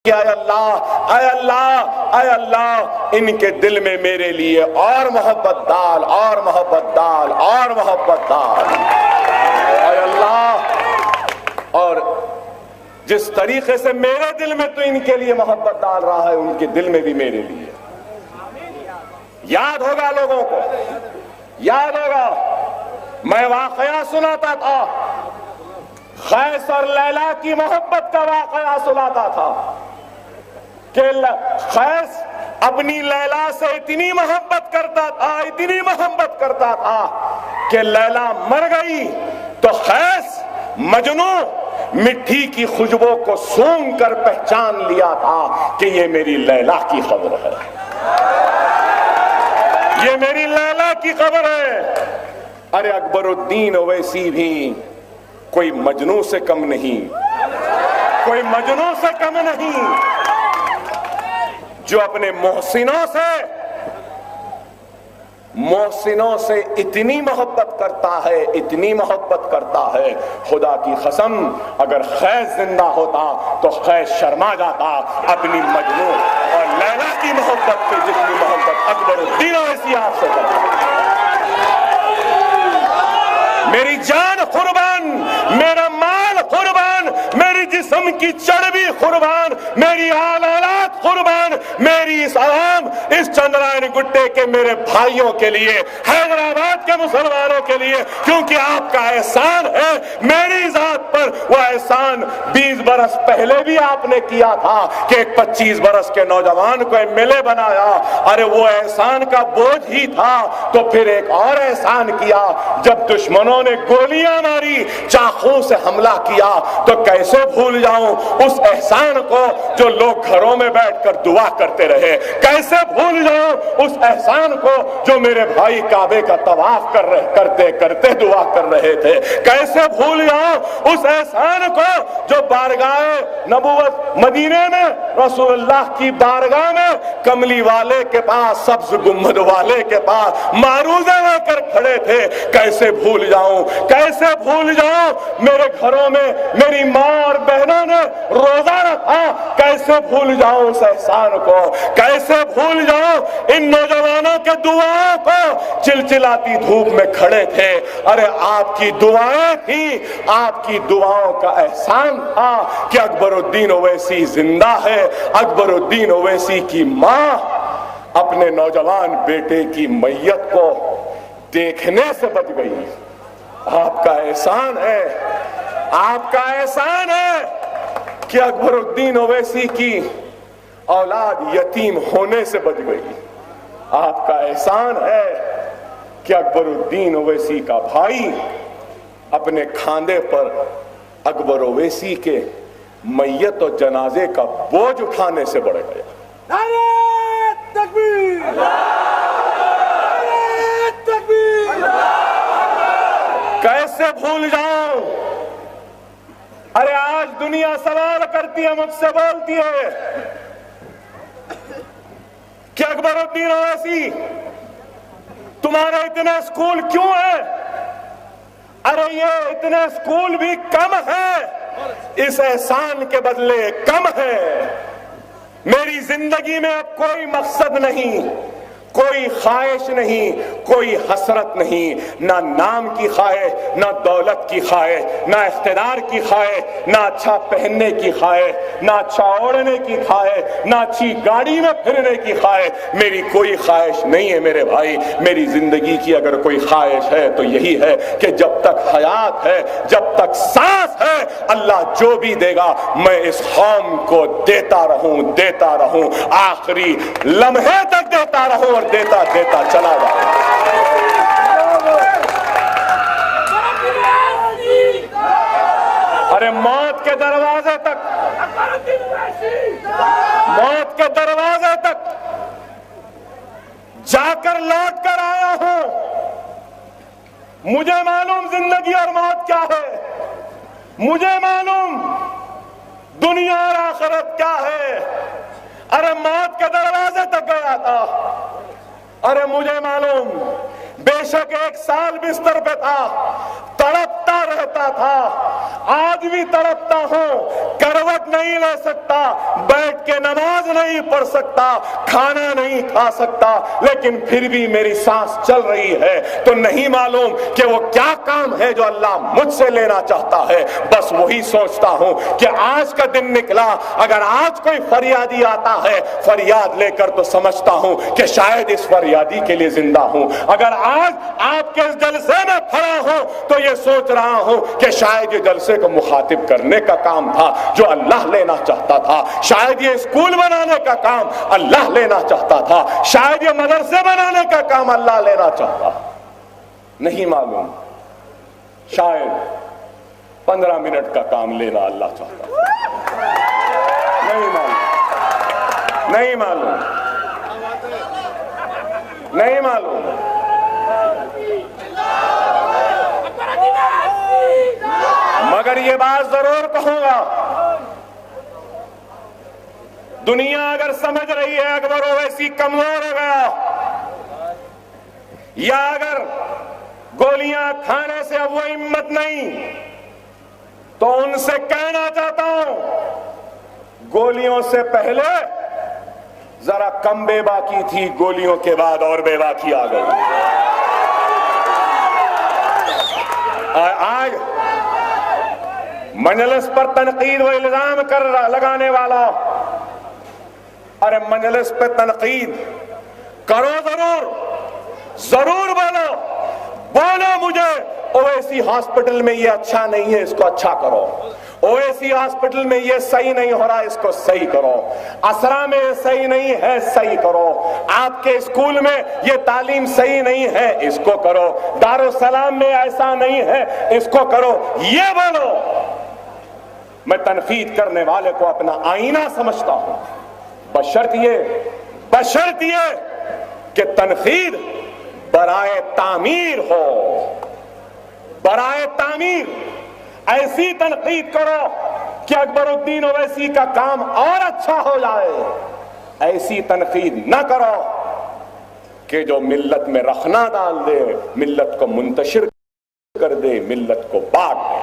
کہ اے اللہ اے اللہ اے اللہ ان کے دل میں میرے لیے اور محبت ڈال اور محبت ڈال اور محبت ڈال اے اللہ، اور جس طریقے سے میرے دل میں تو ان کے لیے محبت ڈال رہا ہے ان کے دل میں بھی میرے لیے۔ یاد ہوگا لوگوں کو، یاد ہوگا میں واقعہ سناتا تھا، قیس اور لیلا کی محبت کا واقعہ سناتا تھا کہ قیس اپنی لیلا سے اتنی محبت کرتا تھا، اتنی محبت کرتا تھا کہ لیلا مر گئی تو قیس مجنون مٹی کی خوشبو کو سونگھ کر پہچان لیا تھا کہ یہ میری لیلا کی خبر ہے، یہ میری لیلا کی خبر ہے۔ ارے اکبر الدین اویسی بھی کوئی مجنوں سے کم نہیں، کوئی مجنوں سے کم نہیں، جو اپنے محسنوں سے اتنی محبت کرتا ہے، اتنی محبت کرتا ہے، خدا کی قسم اگر قیس زندہ ہوتا تو قیس شرما جاتا اپنی مجنوں اور لیلا کی محبت پہ جتنی محبت اکبر الدین اویسی آپ سے کرتا۔ میری جان قربان، میرا مال قربان، میری جسم کی چربی قربان، میری آل اولاد قربان، میری اس عوام، اس چندرائن گٹے کے میرے بھائیوں کے لیے، حیدرآباد کے مسلمانوں کے لیے، کیونکہ آپ کا احسان ہے میری ذات پر۔ وہ احسان 20 برس پہلے بھی آپ نے کیا تھا کہ ایک 25 برس کے نوجوان کو ایم ایل اے بنایا، ارے وہ احسان کا بوجھ ہی تھا۔ تو پھر ایک اور احسان کیا جب دشمنوں نے گولیاں ماری، چاقو سے حملہ کیا، تو کیسے بھول جاؤں اس احسان کو جو لوگ گھروں میں بیٹھ کر دعا کرتے رہے، کیسے بھول جاؤں اس احسان کو جو میرے بھائی کعبے کا طواف کرتے کرتے دعا کر رہے تھے، کیسے بھول جاؤں اس احسان کو جو بارگاہ نبوت مدینے میں رسول اللہ کی بارگاہ میں کملی والے کے پاس، سبز گنبد والے کے پاس معروضے لے کر کھڑے تھے، کیسے بھول جاؤں، کیسے بھول جاؤں میرے گھروں میں میری ماں اور بہنوں نے روزہ رکھا، کیسے بھول جاؤں اس احسان کو، کیسے بھول جاؤں ان نوجوانوں کے دعاؤں کو، چلچلاتی دھوپ میں کھڑے تھے، ارے آپ کی دعائیں تھی، آپ کی دعاؤں کا احسان تھا کہ اکبر الدین اویسی زندہ ہے۔ اکبر الدین اویسی کی ماں اپنے نوجوان بیٹے کی میت کو دیکھنے سے بچ گئی۔ آپ کا احسان ہے، آپ کا احسان ہے کہ اکبر الدین اویسی کی اولاد یتیم ہونے سے بچ گئی۔ آپ کا احسان ہے کہ اکبر الدین اویسی کا بھائی اپنے کھاندے پر اکبر اویسی کے میت اور جنازے کا بوجھ اٹھانے سے بڑھ گیا۔ نعرہ تکبیر! نعرہ تکبیر! کیسے بھول جاؤں؟ ارے آج دنیا سوال کرتی ہے، مجھ سے بولتی ہے کہ اکبر الدین اویسی تمہارے اتنے اسکول کیوں ہیں؟ ارے یہ اتنے اسکول بھی کم ہیں، اس احسان کے بدلے کم ہے۔ میری زندگی میں اب کوئی مقصد نہیں، کوئی خواہش نہیں، کوئی حسرت نہیں، نہ نام کی خواہش، نہ دولت کی خواہش، نہ اقتدار کی خواہش، نہ اچھا پہننے کی خواہش، نہ اچھا اوڑھنے کی خواہش، نہ اچھی گاڑی میں پھرنے کی خواہش، میری کوئی خواہش نہیں ہے میرے بھائی۔ میری زندگی کی اگر کوئی خواہش ہے تو یہی ہے کہ جب تک حیات ہے، جب تک سانس ہے، اللہ جو بھی دے گا میں اس قوم کو دیتا رہوں، آخری لمحے تک دیتا رہوں، دیتا چلا جائے۔ ارے موت کے دروازے تک، موت کے دروازے تک جا کر لوٹ کر آیا ہوں۔ مجھے معلوم زندگی اور موت کیا ہے، مجھے معلوم دنیا اور آخرت کیا ہے۔ ارے موت کے دروازے تک گیا تھا، ارے مجھے معلوم بے شک 1 سال بستر پہ تھا، تڑپتا رہتا تڑپتا تھا، آج بھی تڑپتا ہوں، کروٹ نہیں لے سکتا، بیٹھ کے نماز نہیں پڑھ سکتا، کھانا نہیں کھا سکتا، لیکن پھر بھی میری سانس چل رہی ہے تو نہیں معلوم کہ وہ کیا کام ہے جو اللہ مجھ سے لینا چاہتا ہے۔ بس وہی سوچتا ہوں کہ آج کا دن نکلا، اگر آج کوئی فریادی آتا ہے فریاد لے کر تو سمجھتا ہوں کہ شاید اس فریادی کے لیے زندہ ہوں۔ اگر آج آپ کے اس جلسے میں کھڑا ہوں تو یہ سوچ رہا ہوں کہ شاید یہ جلسے کو مخاطب کرنے کا کام تھا جو اللہ لینا چاہتا تھا، شاید یہ اسکول بنانے کا کام اللہ لینا چاہتا تھا، شاید یہ مدرسے بنانے کا کام اللہ لینا چاہتا، نہیں معلوم، شاید 15 منٹ کا کام لینا اللہ چاہتا، نہیں معلوم، نہیں معلوم، نہیں معلوم۔ مگر یہ بات ضرور کہوں گا، دنیا اگر سمجھ رہی ہے اکبر اویسی کمزور ہو گیا، یا اگر گولیاں کھانے سے اب وہ ہمت نہیں، تو ان سے کہنا چاہتا ہوں گولیوں سے پہلے ذرا کم بے باکی تھی، گولیوں کے بعد اور بے باکی آ گئی۔ آج مجلس پر تنقید و الزام کر لگانے والا، ارے مجلس پہ تنقید کرو، ضرور بولو مجھے اویسی ہاسپٹل میں یہ اچھا نہیں ہے، اس کو اچھا کرو، اویسی ہاسپٹل میں یہ صحیح نہیں ہو رہا، اس کو صحیح کرو، اسرا میں یہ صحیح نہیں ہے، صحیح کرو، آپ کے اسکول میں یہ تعلیم صحیح نہیں ہے، اس کو کرو، دارالسلام میں ایسا نہیں ہے، اس کو کرو، یہ بولو۔ میں تنقید کرنے والے کو اپنا آئینہ سمجھتا ہوں، بشرط یہ کہ تنقید برائے تعمیر ہو، برائے تعمیر، ایسی تنقید کرو کہ اکبر الدین اویسی کا کام اور اچھا ہو جائے، ایسی تنقید نہ کرو کہ جو ملت میں رخنا ڈال دے، ملت کو منتشر کر دے، ملت کو بانٹ دے۔